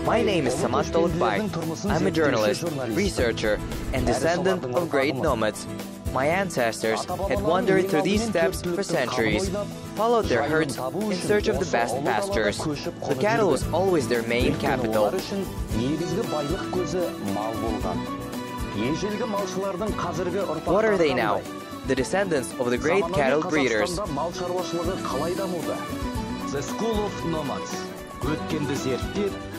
My name is Samat Tolukbay. I'm a journalist, researcher, and descendant of great nomads. My ancestors had wandered through these steppes for centuries, followed their herds in search of the best pastures. The cattle was always their main capital. What are they now? The descendants of the great cattle breeders. The School of Nomads.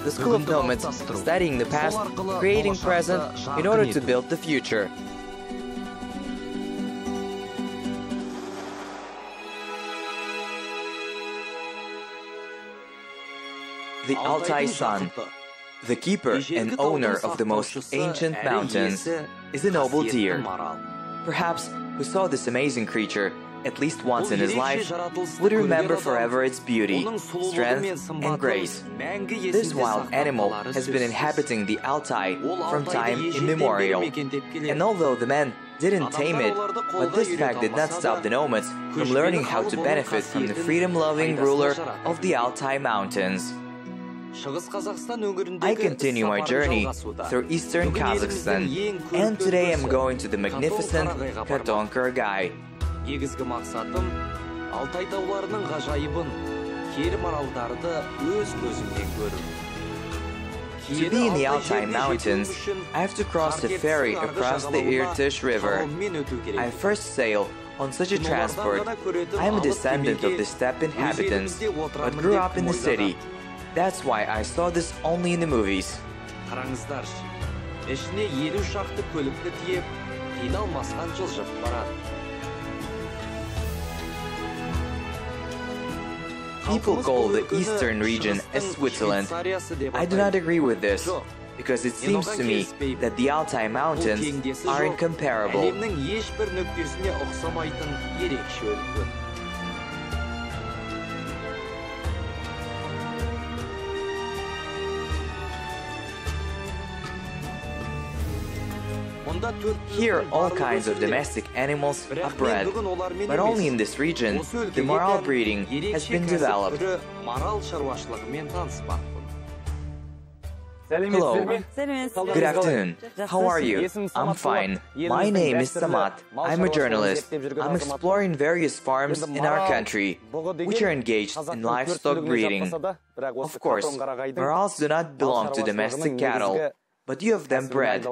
The School of Nomads, studying the past, creating present, in order to build the future. The Altai Sun, the keeper and owner of the most ancient mountains, is a noble deer. Perhaps who saw this amazing creature at least once in his life would remember forever its beauty, strength, and grace. This wild animal has been inhabiting the Altai from time immemorial, and although the men didn't tame it, but this fact did not stop the nomads from learning how to benefit from the freedom-loving ruler of the Altai Mountains. I continue my journey through eastern Kazakhstan, and today I'm going to the magnificent Katonkaragai. Негізгі мақсатым Алтай тауларының ғажайыбын, кері маралдарды өз көзіммен көру. To be in the Altai Mountains, I have to cross a ferry across the Irtysh River. I first sail on such a transport. I am a descendant of the steppe inhabitants, but grew up in the city. That's why I saw this only in the movies. Қараңыздаршы, ішіне 50 шақты көлікті тиеп, қиналмастан жылжып барады. People call the eastern region as Switzerland. I do not agree with this, because it seems to me that the Altai Mountains are incomparable. Here, all kinds of domestic animals are bred, but only in this region, the maral breeding has been developed. Hello. Good afternoon. How are you? I'm fine. My name is Samat. I'm a journalist. I'm exploring various farms in our country, which are engaged in livestock breeding. Of course, marals do not belong to domestic cattle, but you have them bred.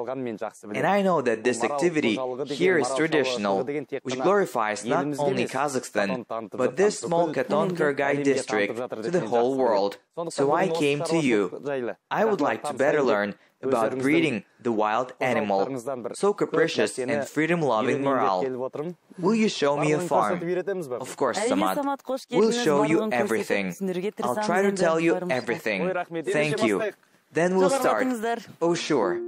And I know that this activity here is traditional, which glorifies not only Kazakhstan, but this small Katonkaragai district to the whole world. So I came to you. I would like to better learn about breeding the wild animal, so capricious and freedom-loving maral. Will you show me a farm? Of course, Samat. We'll show you everything. I'll try to tell you everything. Thank you. Then we'll start. Oh, sure.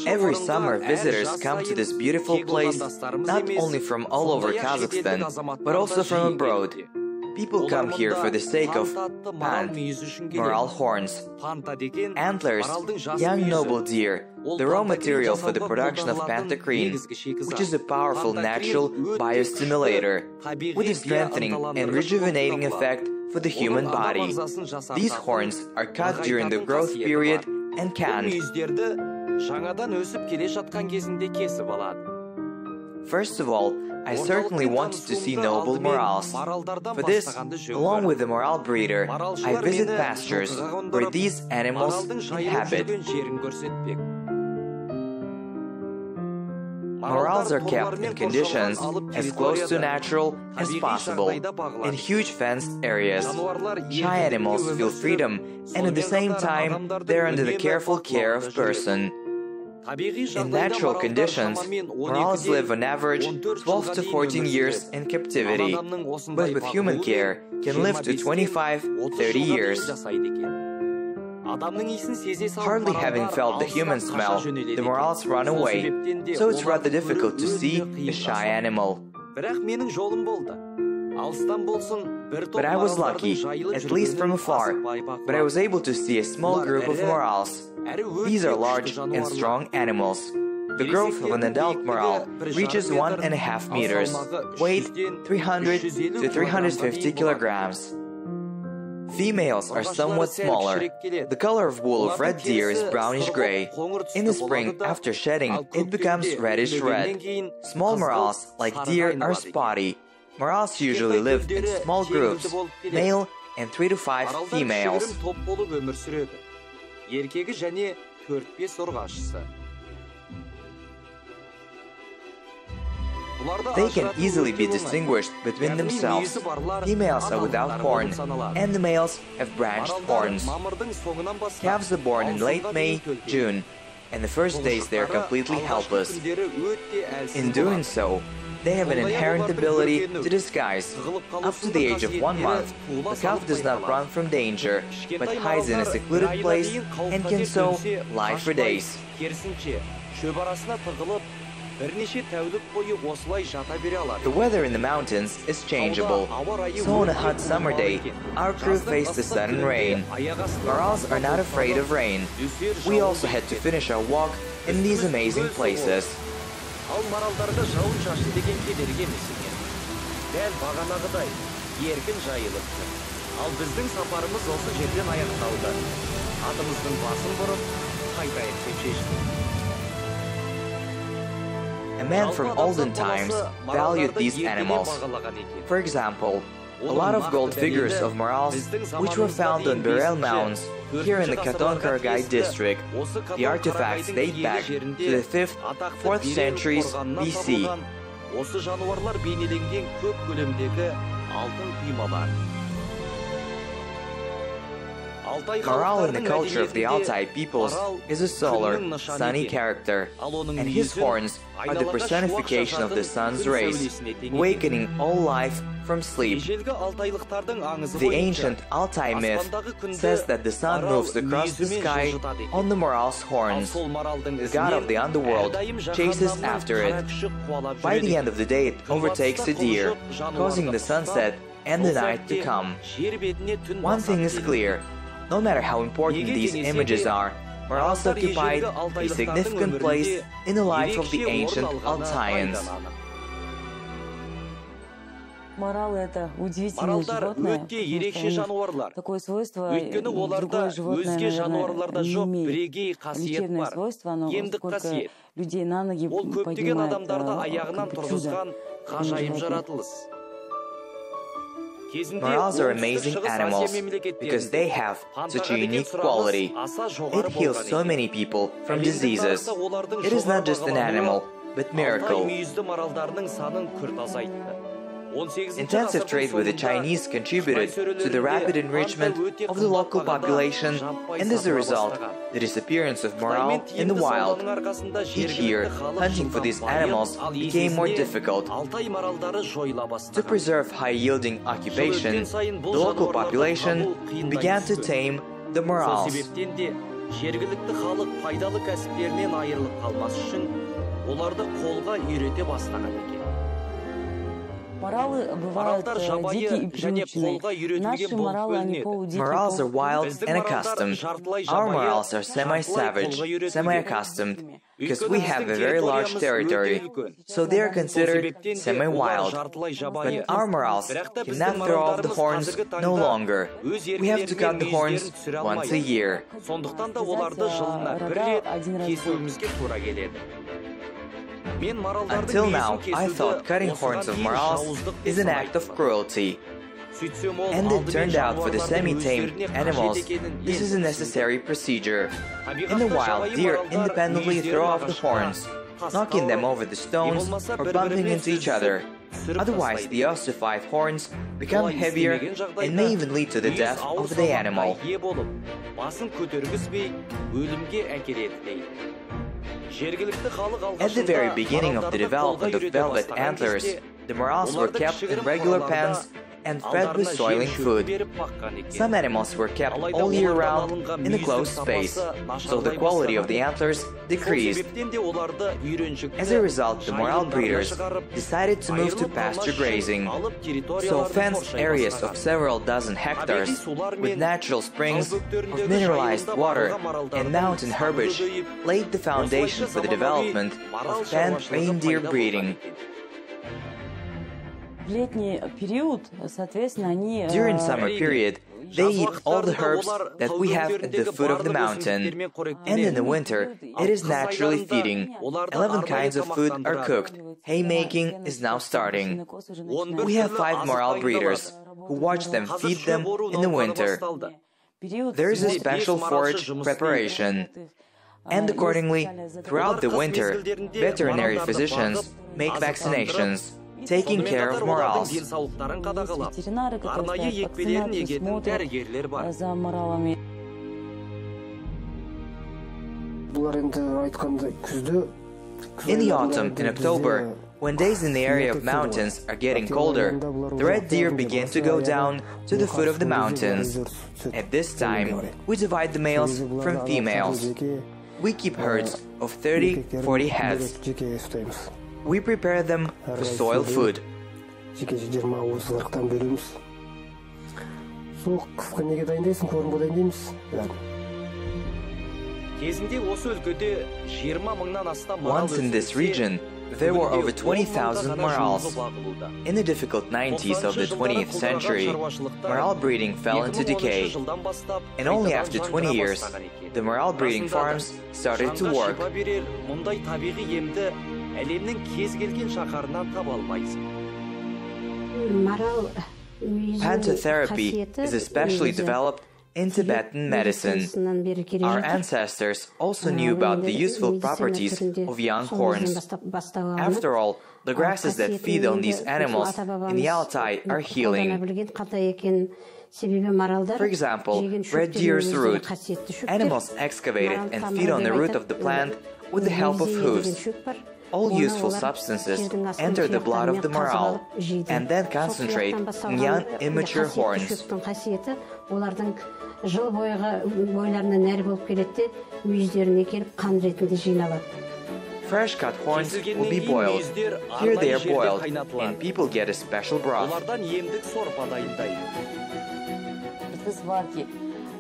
Every summer, visitors come to this beautiful place, not only from all over Kazakhstan, but also from abroad. People come here for the sake of pant, maral horns, antlers, young noble deer, the raw material for the production of pantocrine, which is a powerful natural biostimulator, with a strengthening and rejuvenating effect for the human body. These horns are cut during the growth period and canned. First of all, I certainly wanted to see noble marals. For this, along with the maral breeder, I visit pastures where these animals inhabit. Marals are kept in conditions as close to natural as possible, in huge fenced areas. Shy animals feel freedom, and at the same time, they are under the careful care of person. In natural conditions, marals live on average 12 to 14 years in captivity, but with human care, can live to 25-30 years. Hardly having felt the human smell, the marals run away, so it's rather difficult to see a shy animal. But I was lucky, at least from afar, but I was able to see a small group of marals. These are large and strong animals. The growth of an adult maral reaches 1.5 meters, weight 300 to 350 kilograms. Females are somewhat smaller. The color of wool of red deer is brownish-gray. In the spring, after shedding, it becomes reddish-red. Small marals, like deer, are spotty. Marals usually live in small groups, male and 3 to 5 females. They can easily be distinguished between themselves. Females are without horn, and the males have branched horns. Calves are born in late May, June, and the first days they are completely helpless. In doing so, they have an inherent ability to disguise. Up to the age of 1 month, the calf does not run from danger, but hides in a secluded place and can so lie for days. The weather in the mountains is changeable, so on a hot summer day, our crew faced the sudden rain. Marals are not afraid of rain. We also had to finish our walk in these amazing places. A man from olden times valued these animals. For example, a lot of gold figures of marals, which were found on burial mounds here in the Katon-Karagay district. The artifacts date back to the 5th, 4th centuries BC. Maral in the culture of the Altai peoples is a solar, sunny character, and his horns are the personification of the sun's rays, awakening all life from sleep. The ancient Altai myth says that the sun moves across the sky on the maral's horns. The god of the underworld chases after it. By the end of the day, it overtakes a deer, causing the sunset and the night to come. One thing is clear. No matter how important these images are, marals occupied a significant place in the life of the ancient Altaians. Маралы — это удивительное животное, такое свойство, другое животное, наверное, не имеет. Лечебное свойство, оно сколько людей на ноги поднимает, как чудо. Marals are amazing animals because they have such a unique quality. It heals so many people from diseases. It is not just an animal, but miracle. Intensive trade with the Chinese contributed to the rapid enrichment of the local population, and as a result, the disappearance of maral in the wild. Each year, hunting for these animals became more difficult. To preserve high-yielding occupation, the local population began to tame the marals. Маралы бывают дикие и привычные. Наши маралы, они полудикие. Marals are wild and accustomed. Our marals are semi-savage, semi-accustomed, because we have a very large territory, so they are considered semi-wild. But our marals cannot throw off the horns no longer. We have to cut the horns once a year. Until now, I thought cutting horns of marals is an act of cruelty. And it turned out for the semi-tamed animals, this is a necessary procedure. In the wild, deer independently throw off the horns, knocking them over the stones or bumping into each other. Otherwise, the ossified horns become heavier and may even lead to the death of the animal. At the very beginning of the development of velvet antlers, the marals were kept in regular pens and fed with soiling food. Some animals were kept all year round in a closed space, so the quality of the antlers decreased. As a result, the maral breeders decided to move to pasture grazing. So fenced areas of several dozen hectares, with natural springs of mineralized water and mountain herbage, laid the foundation for the development of penned reindeer breeding. В летний период, соответственно, они... During summer period, they eat all the herbs that we have at the foot of the mountain. And in the winter, it is naturally feeding. 11 kinds of food are cooked. Haymaking is now starting. We have 5 maral breeders who watch them feed them in the winter. There is a special forage preparation. And accordingly, throughout the winter, veterinary physicians make vaccinations, taking care of morals. In the autumn, in October, when days in the area of mountains are getting colder, the red deer begin to go down to the foot of the mountains. At this time, we divide the males from females. We keep herds of 30-40 heads. We prepare them for soil food. Once in this region, there were over 20,000 marals. In the difficult 90s of the 20th century, maral breeding fell into decay. And only after 20 years, the maral breeding farms started to work. Pantotherapy is especially developed in Tibetan medicine. Our ancestors also knew about the useful properties of young horns. After all, the grasses that feed on these animals in the Altai are healing. For example, red deer's root. Animals excavate it and feed on the root of the plant with the help of hooves. All useful substances enter the blood of the maral and then concentrate in young immature horns. Fresh cut horns will be boiled. Here they are boiled, and people get a special broth.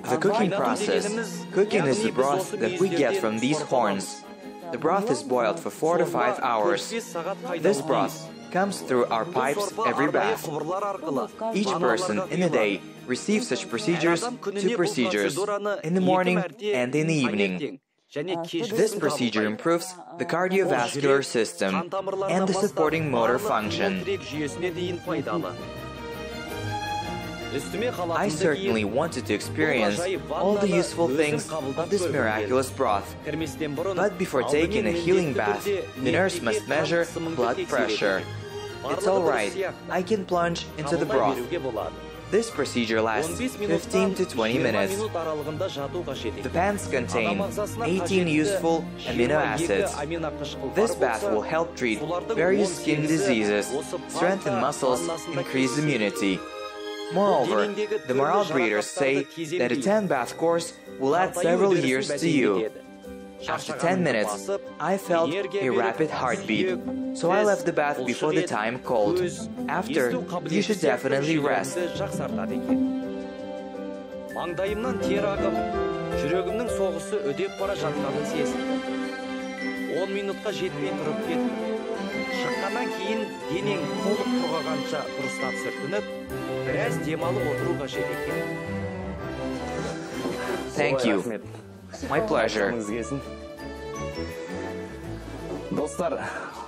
The cooking process. Cooking is the broth that we get from these horns. The broth is boiled for 4 to 5 hours. This broth comes through our pipes every bath. Each person in a day receives such procedures, 2 procedures, in the morning and in the evening. This procedure improves the cardiovascular system and the supporting motor function. I certainly wanted to experience all the useful things of this miraculous broth. But before taking a healing bath, the nurse must measure blood pressure. It's alright, I can plunge into the broth. This procedure lasts 15 to 20 minutes. The pants contain 18 useful amino acids. This bath will help treat various skin diseases, strengthen muscles, increase immunity. Moreover, the maral breeders say that a 10-bath course will add several years to you. After 10 minutes, I felt a rapid heartbeat, so I left the bath before the time called. After, you should definitely rest. Маңдайымнан тер ағып, жүрегімнің соғысы өдеп бара жатқанын сезіндім. 10 минутқа жетпей тұрып кеттім. Шыққаннан кейін денең толық құрғағанша дұрыстап сүртініп, біраз демалып отыру қажет екен. Thank you. My pleasure. Достар,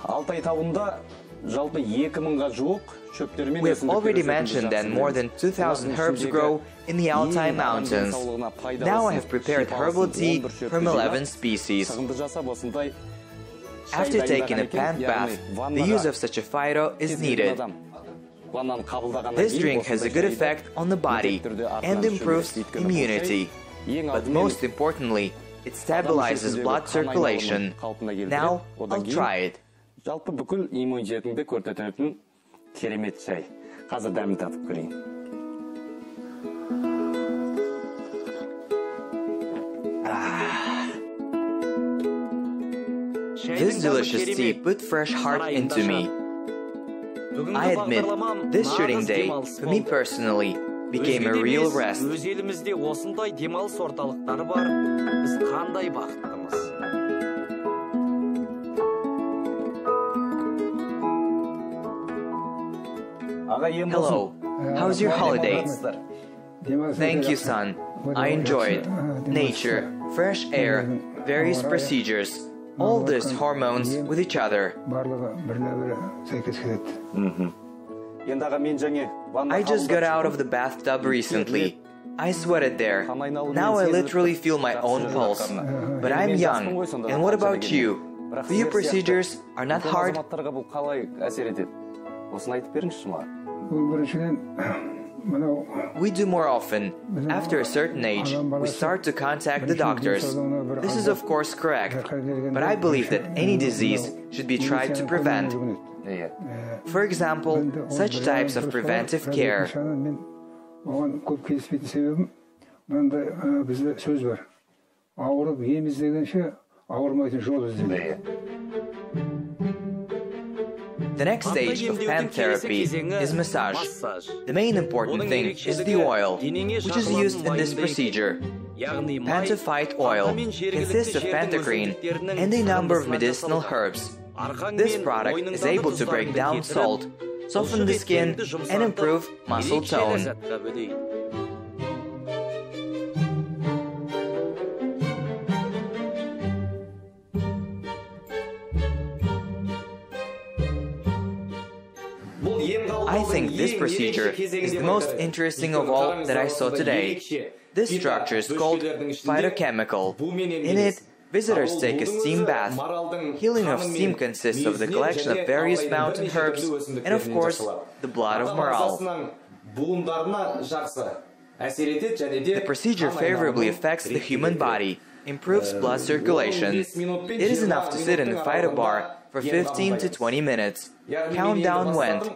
Алтай тауында жалпы 2000-ға жуық шөптермен We have already mentioned that more than 2,000 herbs grow in the Altai Mountains. Now I have prepared herbal tea from 11 species. After taking a pant bath, the use of such a phyto is needed. This drink has a good effect on the body and improves immunity. But most importantly, it stabilizes blood circulation. Now, I'll try it. Жалпы бүкіл иммунитетіңді көрсететін керемет шай. Қазір дәмін татып көрейін. This delicious tea put fresh heart into me. I admit, this shooting day, for me personally, became a real rest. Өз елімізде осындай демалыс орталықтары бар. Біз қандай бақыттымыз. Hello, how's your holiday? Thank you, son. I enjoyed nature, fresh air, various procedures, all these hormones with each other. I just got out of the bathtub recently. I sweated there. Now I literally feel my own pulse. But I'm young. And what about you? Do your procedures are not hard? We do more often. After a certain age, we start to contact the doctors. This is of course correct, but I believe that any disease should be tried to prevent. For example, such types of preventive care. The next stage of pen therapy is massage. The main important thing is the oil, which is used in this procedure. Pantophyte oil consists of pentagreen and a number of medicinal herbs. This product is able to break down salt, soften the skin, and improve muscle tone. I think this procedure is the most interesting of all that I saw today. This structure is called phytochemical. In it, visitors take a steam bath. Healing of steam consists of the collection of various mountain herbs and, of course, the blood of maral. The procedure favorably affects the human body, improves blood circulation. It is enough to sit in the phyto bar for 15 to 20 minutes. Countdown went.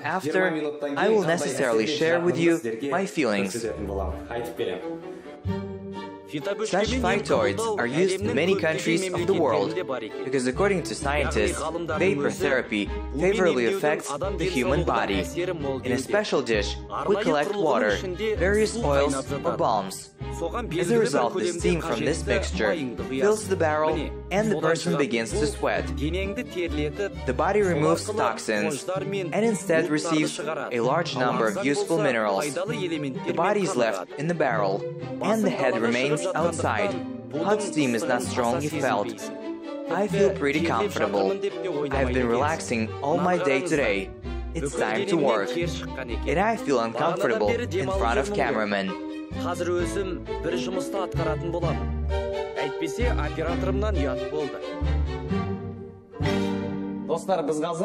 After, I will necessarily share with you my feelings. Such phytoids are used in many countries of the world because, according to scientists, vapor therapy favorably affects the human body. In a special dish, we collect water, various oils or balms. As a result, the steam from this mixture fills the barrel and the person begins to sweat. The body removes toxins and instead receives a large number of useful minerals. The body is left in the barrel and the head remains outside. Hot steam is not strongly felt. I feel pretty comfortable. I've been relaxing all my day today. It's time to work. And I feel uncomfortable in front of cameramen. Қазір өзім бір жұмысты атқаратын боламын. Әйтпесе операторымнан ұят болды.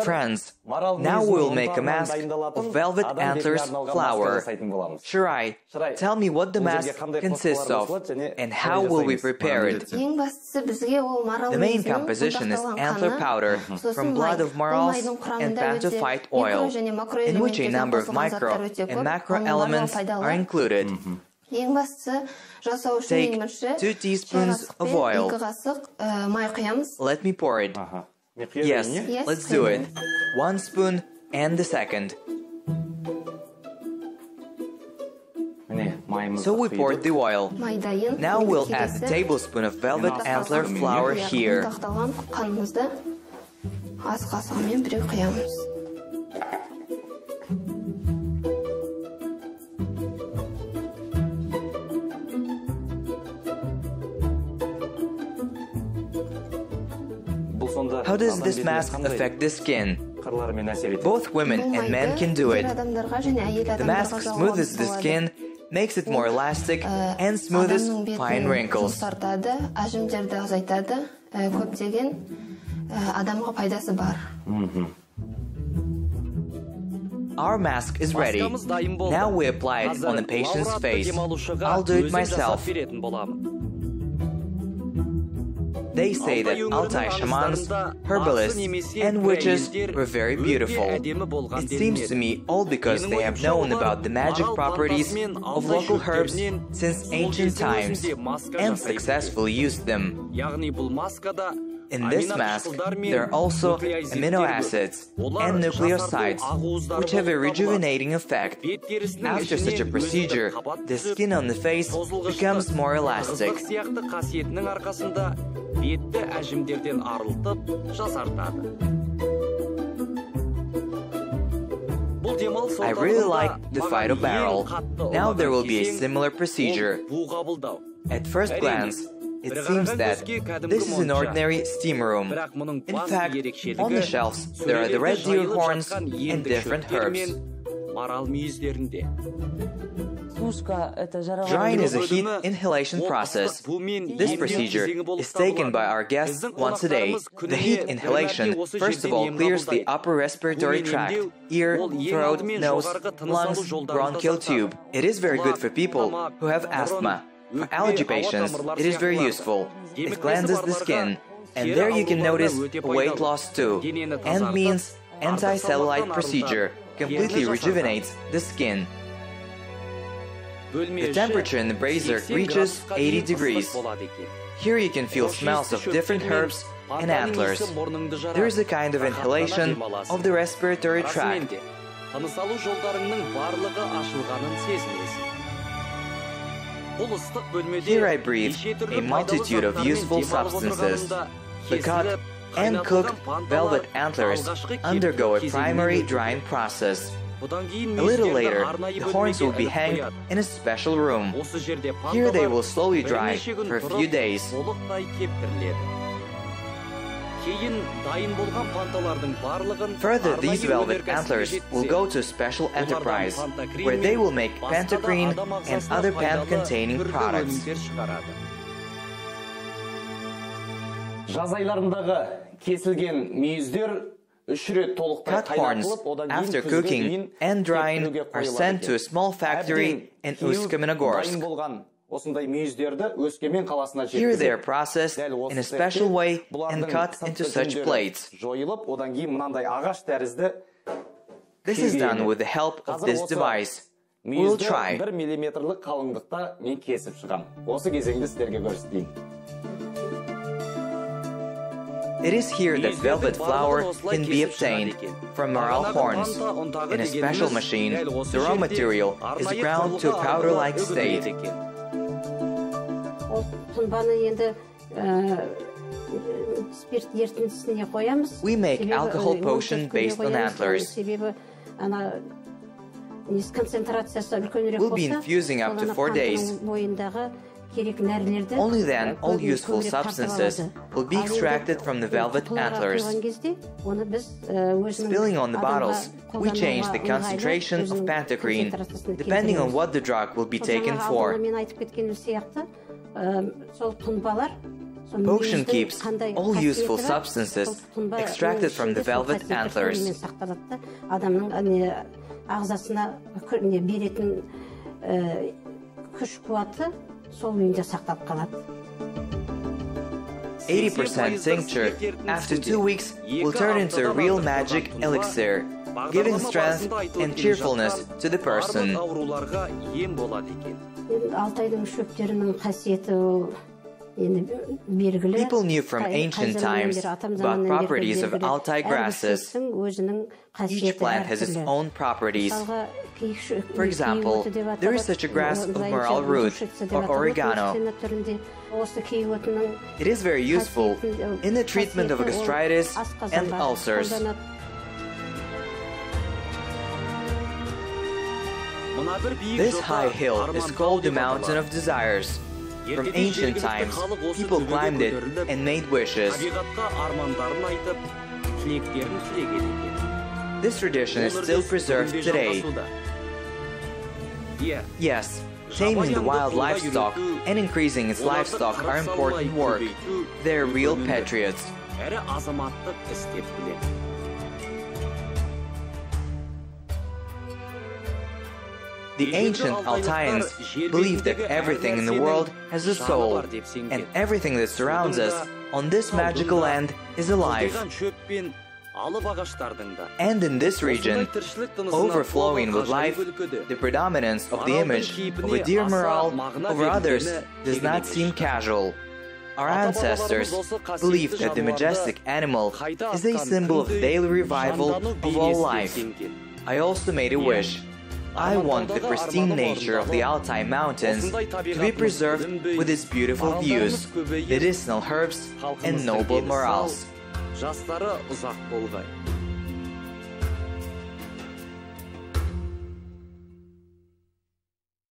Friends, now we'll make a mask of velvet antlers flower. Shirai, tell me what the mask consists of and how will we prepare it. The main composition is antler powder from blood of marals and pantophyte oil, in which a number of micro and macro elements are included. Take 2 teaspoons of oil. Let me pour it. Yes, let's do it. 1 spoon and the second. So we poured the oil. Now we'll add a tablespoon of velvet antler flower here. How does this mask affect the skin? Both women and men can do it. The mask smoothes the skin, makes it more elastic, and smoothes fine wrinkles. Our mask is ready. Now we apply it on the patient's face. I'll do it myself. They say that Altai shamans, herbalists, and witches were very beautiful. It seems to me all because they have known about the magic properties of local herbs since ancient times and successfully used them. In this mask, there are also amino acids and nucleosides, which have a rejuvenating effect. After such a procedure, the skin on the face becomes more elastic. Бетті әжімдерден арылтып, жасартады. Бұл I really like the phytobarrel. Now there will be a similar procedure. At first glance, it seems that this is an ordinary steam room. In fact, on the shelves there are the red deer horns and different herbs. Drying is a heat inhalation process. This procedure is taken by our guests once a day. The heat inhalation first of all clears the upper respiratory tract, ear, throat, nose, lungs, bronchial tube. It is very good for people who have asthma. For allergy patients, it is very useful. It cleanses the skin, and there you can notice weight loss too. And means anti-cellulite procedure completely rejuvenates the skin. The temperature in the brazier reaches 80 degrees. Here you can feel smells of different herbs and antlers. There is a kind of inhalation of the respiratory tract. Here I breathe a multitude of useful substances. The cut and cooked velvet antlers undergo a primary drying process. A little later, the horns will be hanged in a special room. Here they will slowly dry for a few days. Further, these velvet antlers will go to a special enterprise, where they will make pantacrene and other pant-containing products. Cut horns, after cooking and drying, are sent to a small factory in Uсть-Каменогорск. Here they are processed in a special way and cut into such plates. This is done with the help of this device. We will try. It is here that velvet flour can be obtained from maral horns. In a special machine, the raw material is ground to a powder-like state. We make alcohol potion based on antlers. We'll be infusing up to 4 days. Only then all useful substances will be extracted from the velvet antlers. Spilling on the bottles, we change the concentration of pantacrene, depending on what the drug will be taken for. Potion keeps all useful substances extracted from the velvet antlers. 80% tincture, after 2 weeks, will turn into a real magic elixir, giving strength and cheerfulness to the person. People knew from ancient times about properties of Altai grasses. Each plant has its own properties. For example, there is such a grass of maral root or oregano. It is very useful in the treatment of gastritis and ulcers. This high hill is called the Mountain of Desires. From ancient times, people climbed it and made wishes. This tradition is still preserved today. Yes, taming the wild livestock and increasing its livestock are important work. They're real patriots. The ancient Altaians believed that everything in the world has a soul, and everything that surrounds us on this magical land is alive. And in this region, overflowing with life, the predominance of the image of a deer maral over others does not seem casual. Our ancestors believed that the majestic animal is a symbol of the daily revival of all life. I also made a wish. I want the pristine nature of the Altai Mountains to be preserved with its beautiful views, medicinal herbs, and noble morals.